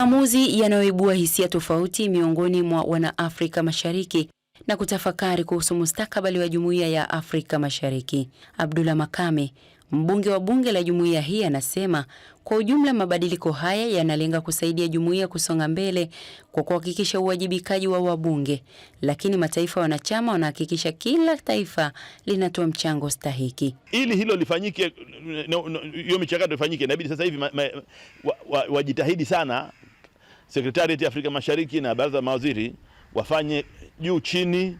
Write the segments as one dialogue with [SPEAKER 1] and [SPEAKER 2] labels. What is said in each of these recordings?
[SPEAKER 1] Maamuzi yanayoibua hisia tofauti miongoni mwa Wanaafrika Mashariki na kutafakari kuhusu mustakabali wa Jumuiya ya Afrika Mashariki. Abdullah Makame, mbunge wa bunge la jumuiya hii, anasema kwa ujumla mabadiliko haya yanalenga kusaidia jumuiya kusonga mbele kwa kuhakikisha uwajibikaji wa wabunge, lakini mataifa wanachama wanahakikisha kila taifa linatoa mchango stahiki.
[SPEAKER 2] Ili hilo lifanyike, hiyo michakato ifanyike, inabidi sasa hivi wajitahidi sana Sekretarieti ya Afrika Mashariki na baraza la mawaziri wafanye juu chini,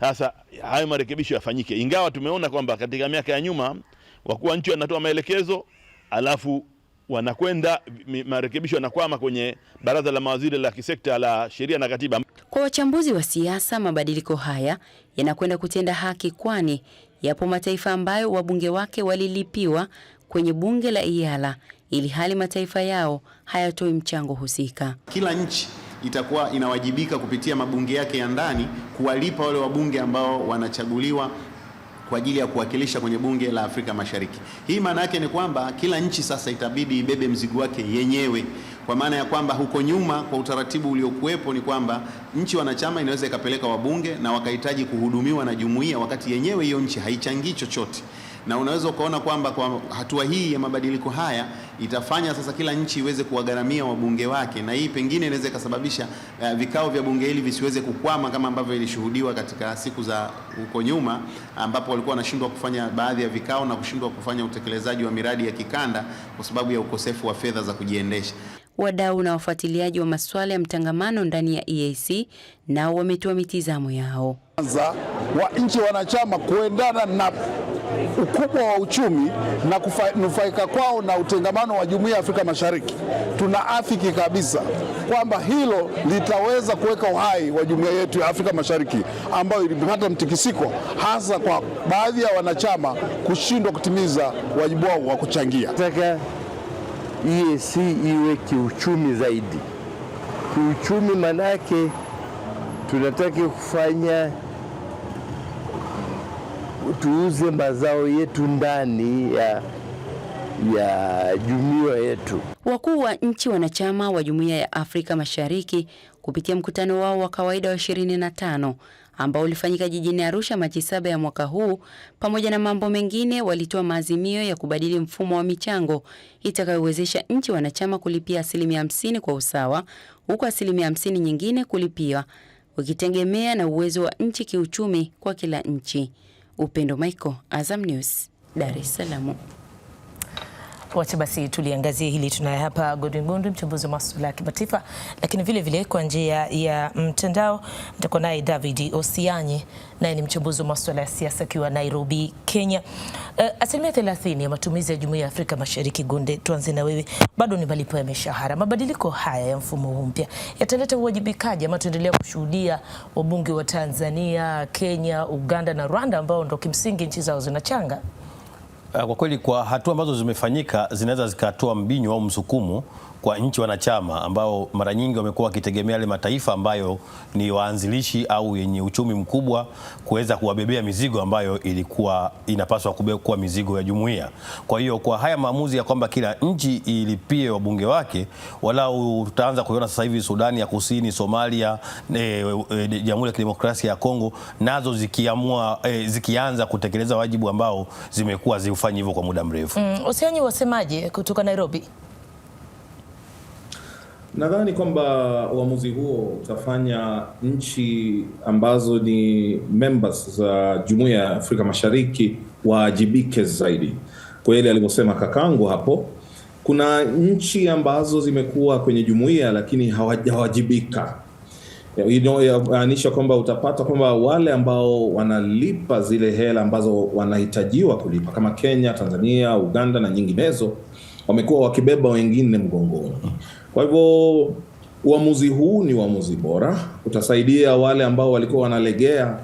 [SPEAKER 2] hasa hayo marekebisho yafanyike. Ingawa tumeona kwamba katika miaka ya nyuma wakuu wa nchi wanatoa maelekezo alafu wanakwenda marekebisho yanakwama kwenye baraza la mawaziri la kisekta la sheria na katiba.
[SPEAKER 1] Kwa wachambuzi wa siasa, mabadiliko haya yanakwenda kutenda haki, kwani yapo mataifa ambayo wabunge wake walilipiwa kwenye bunge la IALA ili hali mataifa yao hayatoi mchango husika.
[SPEAKER 3] Kila nchi itakuwa inawajibika kupitia mabunge yake ya ndani kuwalipa wale wabunge ambao wanachaguliwa kwa ajili ya kuwakilisha kwenye bunge la Afrika Mashariki. Hii maana yake ni kwamba kila nchi sasa itabidi ibebe mzigo wake yenyewe, kwa maana ya kwamba huko nyuma kwa utaratibu uliokuwepo ni kwamba nchi wanachama inaweza ikapeleka wabunge na wakahitaji kuhudumiwa na jumuiya wakati yenyewe hiyo nchi haichangii chochote. Na unaweza ukaona kwamba kwa hatua hii ya mabadiliko haya itafanya sasa kila nchi iweze kuwagharamia wabunge wake, na hii pengine inaweza ikasababisha vikao vya bunge hili visiweze kukwama kama ambavyo ilishuhudiwa katika siku za huko nyuma, ambapo walikuwa wanashindwa kufanya baadhi ya vikao na kushindwa kufanya utekelezaji wa miradi ya kikanda kwa sababu ya ukosefu wa fedha za kujiendesha.
[SPEAKER 1] Wadau na wafuatiliaji wa masuala ya mtangamano ndani ya EAC nao wametoa mitazamo yao.
[SPEAKER 4] Kwanza wa nchi wanachama kuendana na ukubwa wa uchumi na kunufaika kwao na utengamano wa Jumuiya ya Afrika Mashariki, tunaafiki kabisa kwamba hilo litaweza kuweka uhai wa jumuiya yetu ya Afrika Mashariki ambayo ilipata mtikisiko hasa kwa baadhi ya wanachama kushindwa kutimiza wajibu wao wa kuchangia.
[SPEAKER 5] Nataka EAC iwe kiuchumi zaidi. Kiuchumi manake tunataka kufanya tuuze mazao yetu ndani ya jumuiya yetu.
[SPEAKER 1] Wakuu wa nchi wanachama wa Jumuiya ya Afrika Mashariki kupitia mkutano wao wa kawaida wa 25 ambao ulifanyika jijini Arusha Machi 7 ya mwaka huu, pamoja na mambo mengine, walitoa maazimio ya kubadili mfumo wa michango itakayowezesha nchi wanachama kulipia 50% kwa usawa, huku 50% nyingine kulipia ukitegemea na uwezo wa nchi kiuchumi kwa kila nchi. Upendo Michael, Azam News, Dar es Salaam.
[SPEAKER 6] Wacha basi tuliangazia hili. Tunaye hapa Godwin Gondwe, mchambuzi wa masuala ya kimataifa, lakini vile vile kwa njia ya mtandao mtakuwa naye David Osianye, naye ni mchambuzi wa masuala ya siasa akiwa Nairobi, Kenya. Asilimia 30 ya matumizi ya Jumuiya ya Afrika Mashariki, Gonde, tuanze na wewe, bado ni malipo ya mishahara. Mabadiliko haya ya mfumo huu mpya yataleta uwajibikaji ama tuendelea kushuhudia wabunge wa Tanzania, Kenya, Uganda na Rwanda ambao ndo kimsingi nchi zao zinachanga?
[SPEAKER 7] Kwa kweli kwa hatua ambazo zimefanyika zinaweza zikatoa mbinyo au msukumo kwa nchi wanachama ambao mara nyingi wamekuwa wakitegemea yale mataifa ambayo ni waanzilishi au yenye uchumi mkubwa kuweza kuwabebea mizigo ambayo ilikuwa inapaswa kuwa mizigo ya jumuiya. Kwa hiyo kwa haya maamuzi ya kwamba kila nchi ilipie wabunge wake, walau tutaanza kuona sasa hivi Sudani ya Kusini, Somalia, Jamhuri ya Kidemokrasia ya Kongo nazo zikianza kutekeleza wajibu ambao zimekuwa zifanyi hivyo kwa muda mrefu.
[SPEAKER 6] Osianye, wasemaje kutoka Nairobi?
[SPEAKER 8] Nadhani kwamba uamuzi huo utafanya nchi ambazo ni members za Jumuiya ya Afrika Mashariki waajibike zaidi. Kweli alivyosema kakangu hapo, kuna nchi ambazo zimekuwa kwenye jumuiya lakini hawajibika. Inamaanisha kwamba utapata kwamba wale ambao wanalipa zile hela ambazo wanahitajiwa kulipa kama Kenya, Tanzania, Uganda na nyinginezo wamekuwa wakibeba wengine mgongoni. Kwa hivyo uamuzi huu ni uamuzi bora, utasaidia wale ambao walikuwa wanalegea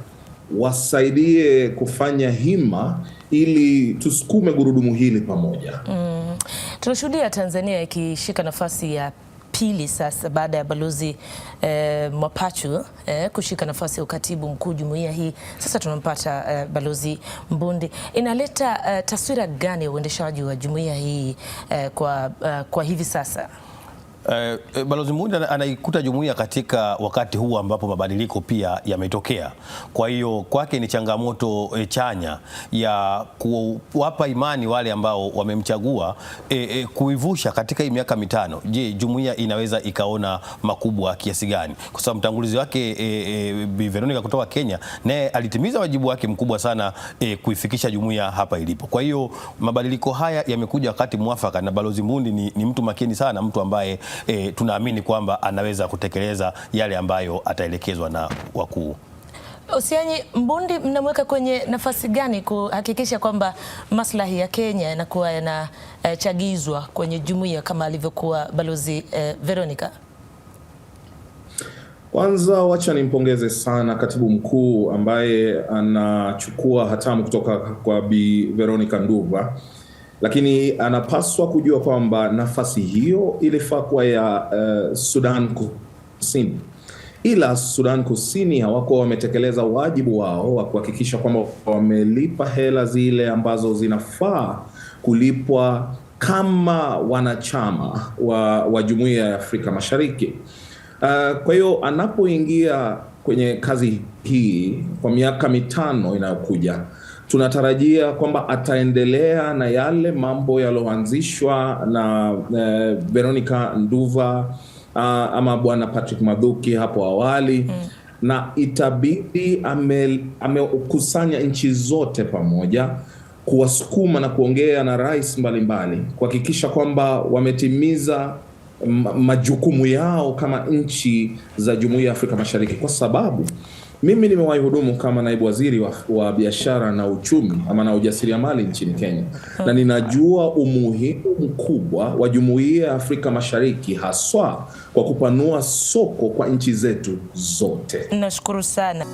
[SPEAKER 8] wasaidie kufanya hima ili tusukume gurudumu hili pamoja.
[SPEAKER 6] Tunashuhudia Tanzania ikishika nafasi ya pili sasa baada ya Balozi Mwapachu kushika nafasi ya ukatibu mkuu jumuiya hii. Sasa tunampata Balozi Mbundi. Inaleta taswira gani ya uendeshaji wa jumuiya hii kwa hivi sasa?
[SPEAKER 7] Balozi Mbundi anaikuta jumuiya katika wakati huu ambapo mabadiliko pia yametokea. Kwa hiyo kwake ni changamoto chanya ya kuwapa imani wale ambao wamemchagua kuivusha katika hii miaka mitano. Je, jumuiya inaweza ikaona makubwa kiasi gani? Kwa sababu mtangulizi wake Bi Veronica kutoka Kenya naye alitimiza wajibu wake mkubwa sana kuifikisha jumuiya hapa ilipo. Kwa hiyo mabadiliko haya yamekuja wakati mwafaka, na Balozi Mbundi ni mtu makini sana, mtu ambaye tunaamini kwamba anaweza kutekeleza yale ambayo ataelekezwa na wakuu.
[SPEAKER 6] Osianyi, Mbundi mnamweka kwenye nafasi gani kuhakikisha kwamba maslahi ya Kenya yanakuwa yanachagizwa kwenye jumuiya kama alivyokuwa Balozi Veronica?
[SPEAKER 8] Kwanza wacha nimpongeze sana katibu mkuu ambaye anachukua hatamu kutoka kwa Bi Veronica Nduva, lakini anapaswa kujua kwamba nafasi hiyo ilifaa kuwa ya Sudan Kusini, ila Sudan Kusini hawakuwa wametekeleza wajibu wao wa kuhakikisha kwamba wamelipa hela zile ambazo zinafaa kulipwa kama wanachama wa Jumuiya ya Afrika Mashariki. Kwa hiyo anapoingia kwenye kazi hii kwa miaka mitano inayokuja, tunatarajia kwamba ataendelea na yale mambo yaloanzishwa na Veronica Nduva ama Bwana Patrick Mathuki hapo awali. Na itabidi amekusanya nchi zote pamoja, kuwasukuma na kuongea na rais mbalimbali kuhakikisha kwamba wametimiza majukumu yao kama nchi za Jumuiya ya Afrika Mashariki, kwa sababu mimi nimewahi hudumu kama naibu waziri wa biashara na uchumi ama na ujasiriamali nchini Kenya, na ninajua umuhimu mkubwa wa Jumuiya ya Afrika Mashariki haswa kwa kupanua soko kwa nchi zetu zote.
[SPEAKER 6] Nashukuru sana.